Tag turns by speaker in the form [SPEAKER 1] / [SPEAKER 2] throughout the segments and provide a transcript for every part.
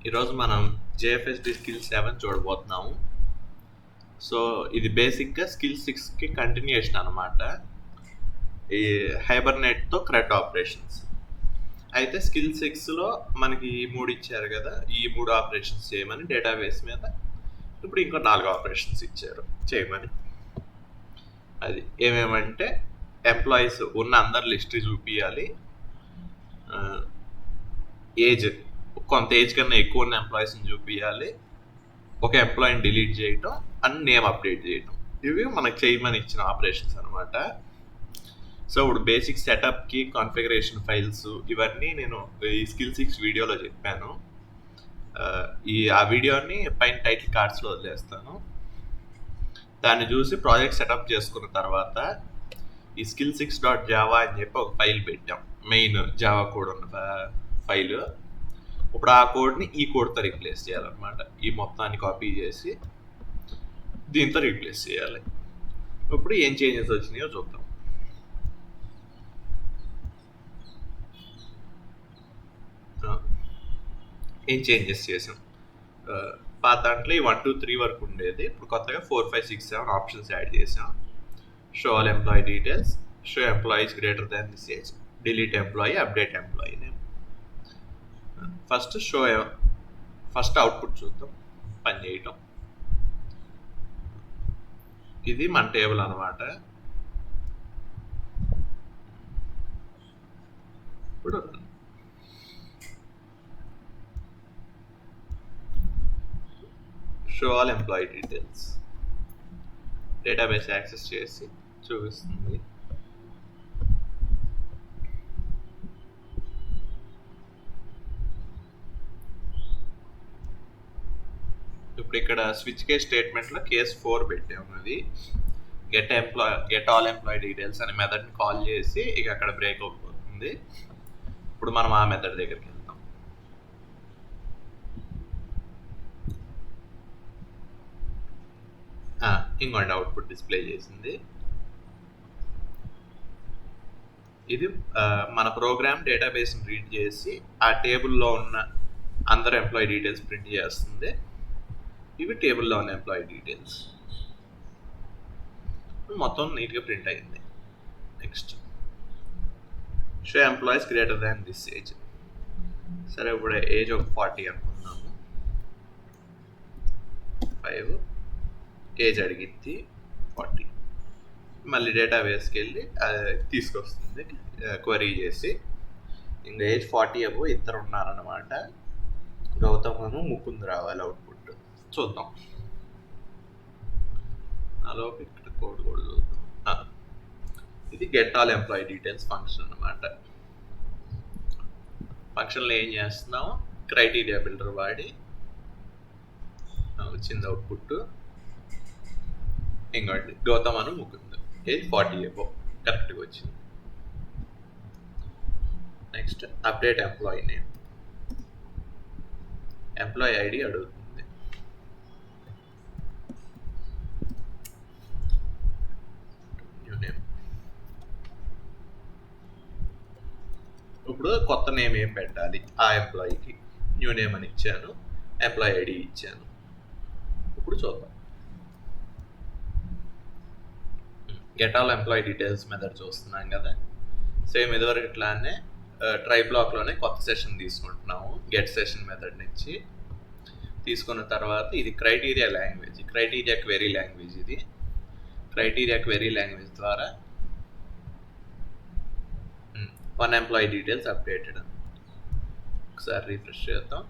[SPEAKER 1] ఈరోజు మనం జేఎఫ్ఎస్డి స్కిల్ 7 చూడబోతున్నాము. సో ఇది బేసిక్గా స్కిల్ 6కి కంటిన్యూషన్ అనమాట. ఈ హైబర్నెట్తో క్రెడ్ ఆపరేషన్స్. అయితే స్కిల్ 6లో మనకి ఈ 3 ఇచ్చారు కదా, ఈ 3 ఆపరేషన్స్ చేయమని డేటాబేస్ మీద. ఇప్పుడు ఇంకో 4 ఆపరేషన్స్ ఇచ్చారు చేయమని. అది ఏమేమంటే ఎంప్లాయీస్ ఉన్న అందరి లిస్ట్ చూపించాలి, ఏజ్ కొంత ఏజ్ కన్నా ఎక్కువ ఉన్న ఎంప్లాయీస్ని చూపించాలి, ఒక ఎంప్లాయీని డిలీట్ చేయటం అండ్ నేమ్ అప్డేట్ చేయటం. ఇవి మనకు చేయమని ఇచ్చిన ఆపరేషన్స్ అనమాట. సో ఇప్పుడు బేసిక్ సెటప్కి కాన్ఫిగరేషన్ ఫైల్స్ ఇవన్నీ నేను ఈ స్కిల్ 6 వీడియోలో చెప్పాను. ఆ వీడియోని పైన టైటిల్ కార్డ్స్లో వదిలేస్తాను. దాన్ని చూసి ప్రాజెక్ట్ సెటప్ చేసుకున్న తర్వాత ఈ స్కిల్ 6.java అని చెప్పి ఒక ఫైల్ పెట్టాం, మెయిన్ జావా కోడ్ ఉన్న ఫైల్. ఇప్పుడు ఆ కోడ్ని ఈ కోడ్తో రీప్లేస్ చేయాలన్నమాట. ఈ మొత్తాన్ని కాపీ చేసి దీంతో రీప్లేస్ చేయాలి. ఇప్పుడు ఏం చేంజెస్ వచ్చినాయో చూద్దాం. ఏం చేంజెస్ చేసాం, పాత దాంట్లో ఈ 1 2 3 వరకు ఉండేది, ఇప్పుడు కొత్తగా 4 5 6 7 ఆప్షన్స్ యాడ్ చేసాం. Show all employee details, show employees greater than this age, delete employee, update employee name. First output చూద్దాం పని చేయటం. ఇది మన టేబుల్ అనమాట. ఇప్పుడు show all employee details database access చేసి చూపిస్తుంది. ఇప్పుడు ఇక్కడ స్విచ్ కేస్ స్టేట్మెంట్లో కేస్ 4 పెట్టాము. అది గెట్ ఆల్ ఎంప్లాయీ డీటెయిల్స్ అనే మెథడ్ని కాల్ చేసి ఇక అక్కడ బ్రేక్ అవుతుంది. ఇప్పుడు మనం ఆ మెథడ్ దగ్గరికి వెళ్తాం. ఇంకోండి అవుట్పుట్ డిస్ప్లే చేసింది. ఇది మన ప్రోగ్రామ్ డేటాబేస్ని రీడ్ చేసి ఆ టేబుల్లో ఉన్న అందరు ఎంప్లాయీ డీటెయిల్స్ ప్రింట్ చేస్తుంది. ఇవి టేబుల్లో ఉన్న ఎంప్లాయీ డీటెయిల్స్ మొత్తం నీట్గా ప్రింట్ అయింది. Next show employees greater than this age. సరే ఇప్పుడు ఏజ్ ఒక 40 అనుకున్నాము. 5 ఏజ్ అడిగింది 40. మళ్ళీ డేటాబేస్కి వెళ్ళి తీసుకొస్తుంది క్వరీ చేసి. ఇంకా ఏజ్ 40 అబో ఇద్దరు ఉన్నారన్నమాట, గౌతమ్ను ముకుంద్ రావాలి అవుట్పుట్. చూద్దాం. నాలోపు ఇక్కడ కోడ్ కూడా చూద్దాం. ఇది get all employee details function అన్నమాట. ఫంక్షన్లో ఏం చేస్తున్నాం, క్రైటీరియా బిల్డర్ వాడి వచ్చింది అవుట్పుట్. ఇంకోటి గౌతమ్ను ముకుంద్, ఏజ్ 40 అబో కరెక్ట్గా వచ్చింది. Next update employee name, employee ID అడుగుతుంది. New name. ఇప్పుడు కొత్త నేమ్ ఏం పెట్టాలి ఆ ఎంప్లాయీకి, న్యూ నేమ్ అని ఇచ్చాను, ఎంప్లాయీ ఐడి ఇచ్చాను. ఇప్పుడు చూద్దాం. Get all employee details method చూస్తున్నాం కదా, సేమ్ ఇదివరకు ఇట్లానే ట్రై బ్లాక్లోనే కొత్త సెషన్ తీసుకుంటున్నాము. గెట్ సెషన్ మెథడ్ నుంచి తీసుకున్న తర్వాత ఇది criteria language, criteria query language. ఇది క్రైటీరియా క్వెరీ లాంగ్వేజ్ ద్వారా 1 ఎంప్లాయీ డీటెయిల్స్ అప్డేటెడ్. ఒకసారి రీఫ్రెష్ చేద్దాం.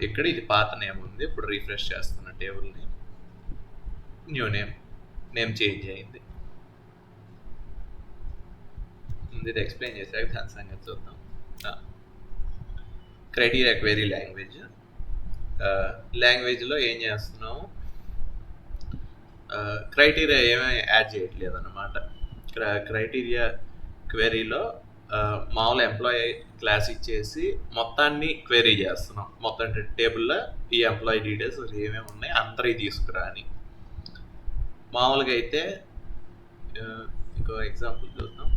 [SPEAKER 1] ఇక్కడ ఇది పాత నేమ్ ఉంది, ఇప్పుడు రీఫ్రెష్ చేస్తున్న టేబుల్ని. న్యూ నేమ్ చేంజ్ అయింది. ఇది ఎక్స్ప్లెయిన్ చేశాక దాని సంగతి చూద్దాం. క్రైటీరియా క్వెరీ లాంగ్వేజ్లో ఏం చేస్తున్నాము, క్రైటీరియా ఏమీ యాడ్ చేయట్లేదు అన్నమాట. క్రైటీరియా క్వెరీలో మామూలు ఎంప్లాయీ క్లాస్ ఇచ్చేసి మొత్తాన్ని క్వెరీ చేస్తున్నాం. మొత్తం టేబుల్లో ఈ ఎంప్లాయీ డీటెయిల్స్ ఏమేమి ఉన్నాయి అందరికీ తీసుకురా అని. మామూలుగా అయితే ఇంకో ఎగ్జాంపుల్ చూద్దాం.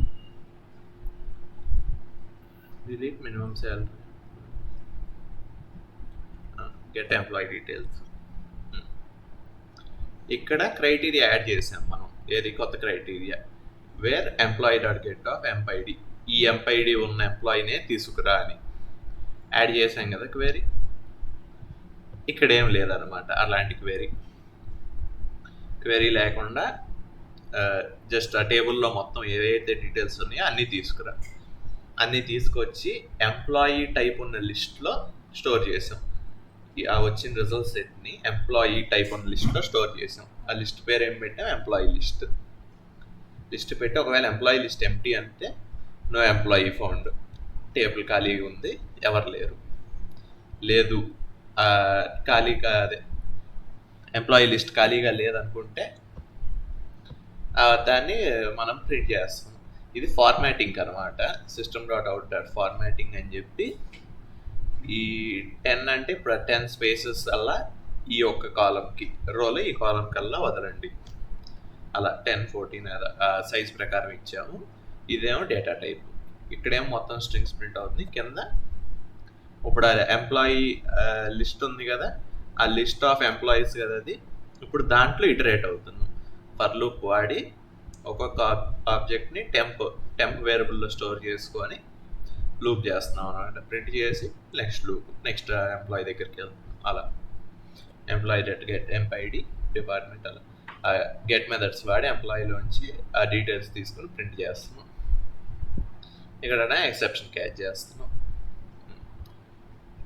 [SPEAKER 1] Delete minimum salary. Get employee details. ఇక్కడ క్రైటీరియా యాడ్ చేసాం మనం. ఏది కొత్త criteria, where employee dot get of emp ID. ఈ ఎంపైడి ఉన్న ఎంప్లాయీనే తీసుకురా అని యాడ్ చేసాం కదా క్వెరీ. ఇక్కడ ఏం లేదనమాట అలాంటి క్వెరీ లేకుండా జస్ట్ ఆ టేబుల్లో మొత్తం ఏవైతే డీటెయిల్స్ ఉన్నాయో అన్నీ తీసుకురా. అన్నీ తీసుకొచ్చి ఎంప్లాయీ టైప్ ఉన్న లిస్ట్లో స్టోర్ చేసాం. ఆ వచ్చిన రిజల్ట్ సెట్ని ఎంప్లాయీ టైప్ ఉన్న లిస్ట్లో స్టోర్ చేసాం. ఆ లిస్ట్ పేరు ఏం పెట్టాం, ఎంప్లాయీ లిస్ట్ పెట్టి ఒకవేళ ఎంప్లాయీ లిస్ట్ ఎంప్టీ అంటే నో ఎంప్లాయీ ఫౌండ్, టేబుల్ ఖాళీగా ఉంది, ఎవరు లేరు. లేదు అదే ఎంప్లాయీ లిస్ట్ ఖాళీగా లేదనుకుంటే దాన్ని మనం ప్రింట్ చేస్తాం. ఇది ఫార్మాటింగ్ అనమాట. system.out.formatting అని చెప్పి ఈ 10 అంటే ఇప్పుడు 10 స్పేసెస్ అలా ఈ ఒక్క కాలంకి రోలో ఈ కాలం కల్లా వదలండి. అలా 10, 14 సైజ్ ప్రకారం ఇచ్చాము. ఇదేమో డేటా టైప్. ఇక్కడేమో మొత్తం స్ట్రింగ్స్ ప్రింట్ అవుతుంది. కింద ఇప్పుడు ఎంప్లాయీ లిస్ట్ ఉంది కదా, ఆ లిస్ట్ ఆఫ్ ఎంప్లాయీస్ కదా అది. ఇప్పుడు దాంట్లో ఇటరేట్ అవుతున్నాం. ఫర్ లూప్ వాడి ఒక్కొక్క ఆబ్జెక్ట్ని టెంప్ వేరియబుల్లో స్టోర్ చేసుకొని లూప్ చేస్తున్నాం అనమాట. ప్రింట్ చేసి నెక్స్ట్ ఎంప్లాయీ దగ్గరికి వెళ్తున్నాం. అలా ఎంప్లాయీ గెట్ ఎంపైడి డిపార్ట్మెంట్ అలా గెట్ మెథడ్స్ వాడి ఎంప్లాయీలోంచి ఆ డీటెయిల్స్ తీసుకొని ప్రింట్ చేస్తున్నాం. ఇక్కడ ఎక్సెప్షన్ క్యాచ్ చేస్తున్నాం.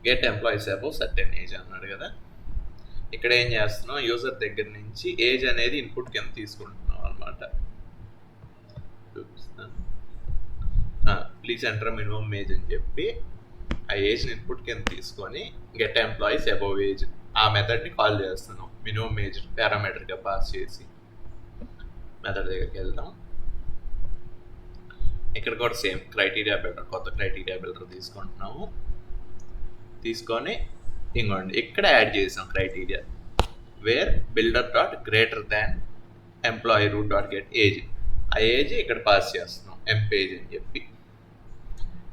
[SPEAKER 1] Get employees above certain age అన్నాడు కదా. ఇక్కడ ఏం చేస్తున్నాం, యూజర్ దగ్గర నుంచి ఏజ్ అనేది ఇన్పుట్ కింద తీసుకుంటున్నాం అనమాట. చూపిస్తాను. ప్లీజ్ ఎంటర్ మినిమం ఏజ్ అని చెప్పి ఆ ఏజ్ని ఇన్పుట్ కింద తీసుకొని గెట్ ఎంప్లాయీస్ అబౌవ్ ఏజ్ ఆ మెథడ్ని కాల్ చేస్తున్నాం. మినిమం ఏజ్ పారామీటర్గా పాస్ చేసి మెథడ్ దగ్గరికి వెళ్దాం. ఇక్కడ కూడా సేమ్ క్రైటీరియా బిల్డర్, కొత్త క్రైటీరియా బిల్డర్ తీసుకుంటున్నాము. తీసుకొని ఇంకోండి ఇక్కడ యాడ్ చేసాం criteria where builder dot greater than employee root dot get age. ఆ ఏజ్ ఇక్కడ పాస్ చేస్తున్నాం ఎంపేజ్ అని చెప్పి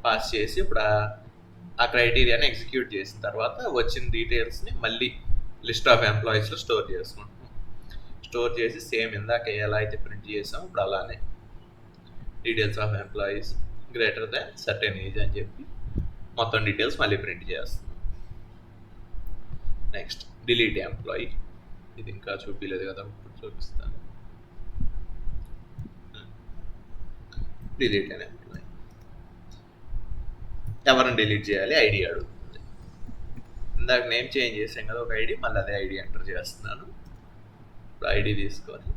[SPEAKER 1] పాస్ చేసి ఇప్పుడు ఆ క్రైటీరియాని ఎగ్జిక్యూట్ చేసిన తర్వాత వచ్చిన డీటెయిల్స్ని మళ్ళీ లిస్ట్ ఆఫ్ ఎంప్లాయీస్లో స్టోర్ చేసుకుంటున్నాం. స్టోర్ చేసి సేమ్ ఇందాక ఎలా అయితే ప్రింట్ చేసాం ఇప్పుడు అలానే details of employees greater than certain age అని చెప్పి మొత్తం డీటెయిల్స్ మళ్ళీ ప్రింట్ చేస్తున్నాం. Next delete employee. ఇది ఇంకా చూపించలేదు కదా, ఇప్పుడు చూపిస్తాను. డిలీట్ అనే ఎంప్లాయీ ఎవరిని డిలీట్ చేయాలి, ఐడి అడుగుతుంది. ఇందాక నేమ్ చేంజ్ చేసాం కదా ఒక ఐడి, మళ్ళీ అదే ఐడి ఎంటర్ చేస్తున్నాను. ఇప్పుడు ఐడి తీసుకొని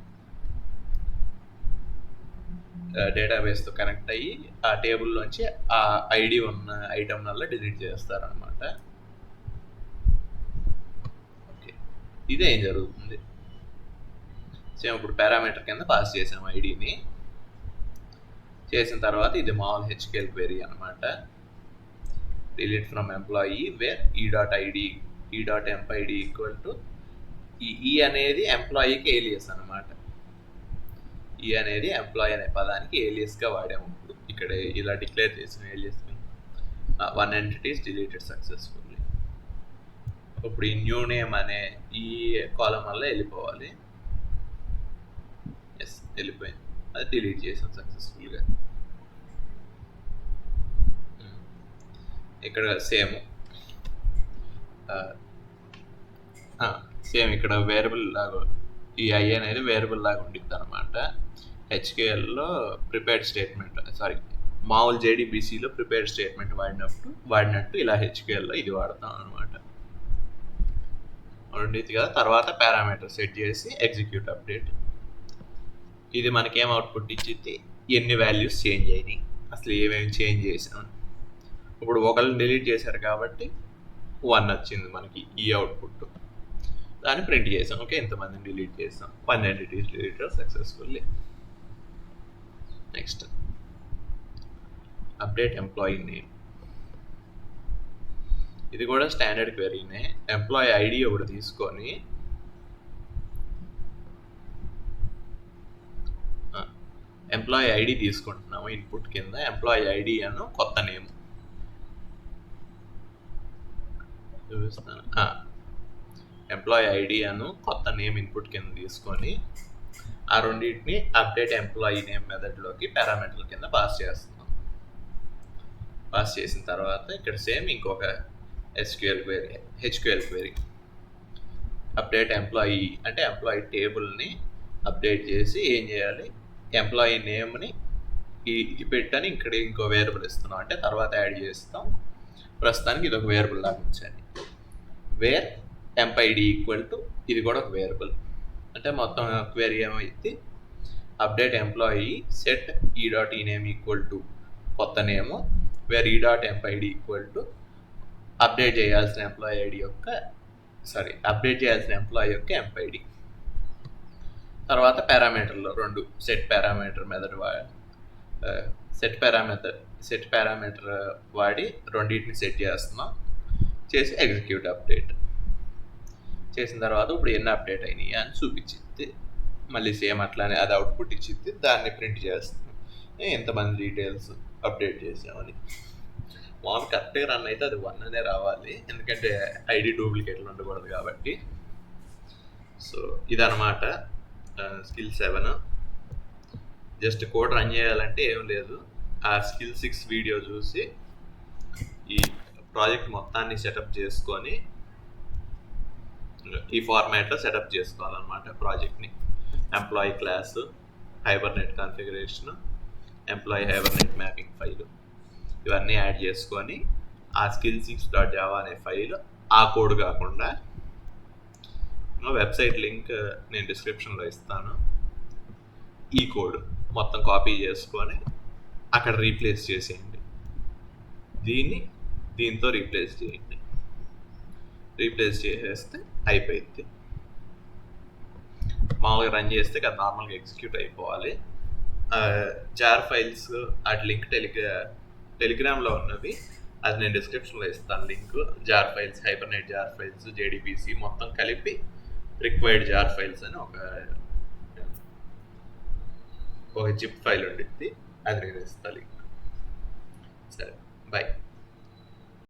[SPEAKER 1] డేటాబేస్తో కనెక్ట్ అయ్యి ఆ టేబుల్లోంచి ఆ ఐడి ఉన్న ఐటమ్ వల్ల డిలీట్ చేస్తారనమాట. ఓకే, ఇదే ఏం జరుగుతుంది. సేమ్ ఇప్పుడు పారామీటర్ కింద పాస్ చేసాం ఐడిని. చేసిన తర్వాత ఇది మామూలు హెచ్కేఎల్ క్వెరీ అనమాట. Delete from employee wear E dot ఎంపైడి equal to ఈ అనేది ఎంప్లాయీకి ఏలియస్ అనమాట. ఈ అనేది ఎంప్లాయీ అనే పదానికి ఏలియస్గా వాడాము. ఇప్పుడు ఇక్కడ ఇలా డిక్లేర్ చేసిన ఏలియస్ 1 ఎంటిటీస్ డిలీటెడ్ సక్సెస్ఫుల్లీ. ఇప్పుడు ఈ న్యూ నేమ్ అనే ఈ కాలం వల్ల వెళ్ళిపోవాలి. ఎస్, వెళ్ళిపోయింది. అది డిలీట్ చేసాం సక్సెస్ఫుల్గా. ఇక్కడ సేమ్ ఇక్కడ వేరియబుల్ లాగా ఈ ఐ అనేది వేరియబుల్ లాగా ఉండిద్ది అనమాట. హెచ్కేఎల్లో ప్రిపేర్డ్ స్టేట్మెంట్ మామూలు జేడీబీసీలో ప్రిపేర్డ్ స్టేట్మెంట్ వాడినట్టు ఇలా హెచ్కేఎల్లో ఇది వాడతాం అనమాట. రెండింటి కదా. తర్వాత పారామీటర్ సెట్ చేసి ఎగ్జిక్యూట్ అప్డేట్. ఇది మనకేం అవుట్పుట్ ఇచ్చింది, ఎన్ని వాల్యూస్ చేంజ్ అయినాయి, అసలు ఏమేమి చేంజ్ చేసాం. ఇప్పుడు ఒకళ్ళని డిలీట్ చేశారు కాబట్టి 1 వచ్చింది మనకి ఈ అవుట్పుట్. దాన్ని ప్రింట్ చేసాం. ఓకే, ఇంతమందిని డిలీట్ చేసాం. 1 entities deleted successfully. Next update employee name. ఇది కూడా స్టాండర్డ్ క్వెరీనే. ఎంప్లాయీ ఐడి ఒకటి తీసుకొని ఎంప్లాయీ ఐడి తీసుకుంటున్నాము ఇన్పుట్ కింద. ఎంప్లాయీ ఐడి అను కొత్త నేమ్ చూపిస్తాను. ఎంప్లాయీ ఐడి అను కొత్త నేమ్ ఇన్పుట్ కింద తీసుకొని ఆ రెండింటిని అప్డేట్ ఎంప్లాయీ నేమ్ మెథడ్లోకి పారామీటర్ల కింద పాస్ చేస్తున్నాం. పాస్ చేసిన తర్వాత ఇక్కడ సేమ్ ఇంకొక హెచ్క్యూఎల్ క్వెరీ అప్డేట్ ఎంప్లాయీ అంటే ఎంప్లాయీ టేబుల్ని అప్డేట్ చేసి ఏం చేయాలి, ఎంప్లాయీ నేమ్ని పెట్టని ఇక్కడ ఇంకో వేరియబుల్ ఇస్తున్నాం, అంటే తర్వాత యాడ్ చేస్తాం. ప్రస్తుతానికి ఇది ఒక వేరియబుల్ లాగా ఉంచండి. Where temp ID equal to ఇది కూడా ఒక వేరియబుల్, అంటే మొత్తం క్వెరీ ఏమైంది, update employee set E dot E name equal to కొత్త name, where E dot emp ID equal to update చేయాల్సిన ఎంప్లాయీ ఐడి యొక్క అప్డేట్ చేయాల్సిన ఎంప్లాయీ యొక్క ఎంప్ ఐడి. తర్వాత పారామీటర్లో రెండు set parameter method set parameter వాడి రెండింటిని సెట్ చేస్తున్నాం. చేసి ఎగ్జిక్యూట్ అప్డేట్ చేసిన తర్వాత ఇప్పుడు ఎన్ని అప్డేట్ అయినాయి అని చూపించింది. మళ్ళీ సేమ్ అట్లానే అది అవుట్పుట్ ఇచ్చింది, దాన్ని ప్రింట్ చేస్తున్నాం ఎంతమంది డీటెయిల్స్ అప్డేట్ చేసామని. మామూలు కరెక్ట్గా రన్ అయితే అది 1 అనే రావాలి, ఎందుకంటే ఐడి డూప్లికేట్లు ఉండకూడదు కాబట్టి. సో ఇదనమాట స్కిల్ 7. జస్ట్ కోడ్ రన్ చేయాలంటే ఏం లేదు, ఆ స్కిల్ 6 వీడియో చూసి ఈ ప్రాజెక్ట్ మొత్తాన్ని సెటప్ చేసుకొని ఈ ఫార్మాట్లో సెటప్ చేసుకోవాలన్నమాట ప్రాజెక్ట్ని. Employee class, Hibernate configuration, employee Hibernate mapping file ఇవన్నీ యాడ్ చేసుకొని ఆ స్కిల్ 6.java అనే ఫైల్, ఆ కోడ్ కాకుండా వెబ్సైట్ లింక్ నేను డిస్క్రిప్షన్లో ఇస్తాను, ఈ కోడ్ మొత్తం కాపీ చేసుకొని అక్కడ రీప్లేస్ చేసేయండి, దీంతో రీప్లేస్ చేయండి. రీప్లేస్ చేసేస్తే అయిపోయింది. మామూలుగా రన్ చేస్తే అది నార్మల్గా ఎగ్జిక్యూట్ అయిపోవాలి. జార్ ఫైల్స్ అటు లింక్ టెలిగ్రామ్లో ఉన్నవి, అది నేను డిస్క్రిప్షన్లో ఇస్తాను link. Jar files, Hibernate jar files, JDBC మొత్తం కలిపి రిక్వైర్డ్ జార్ ఫైల్స్ అని ఒక జిప్ ఫైల్ ఉండిద్ది, అది నేను ఇస్తాను లింక్. సరే, బాయ్.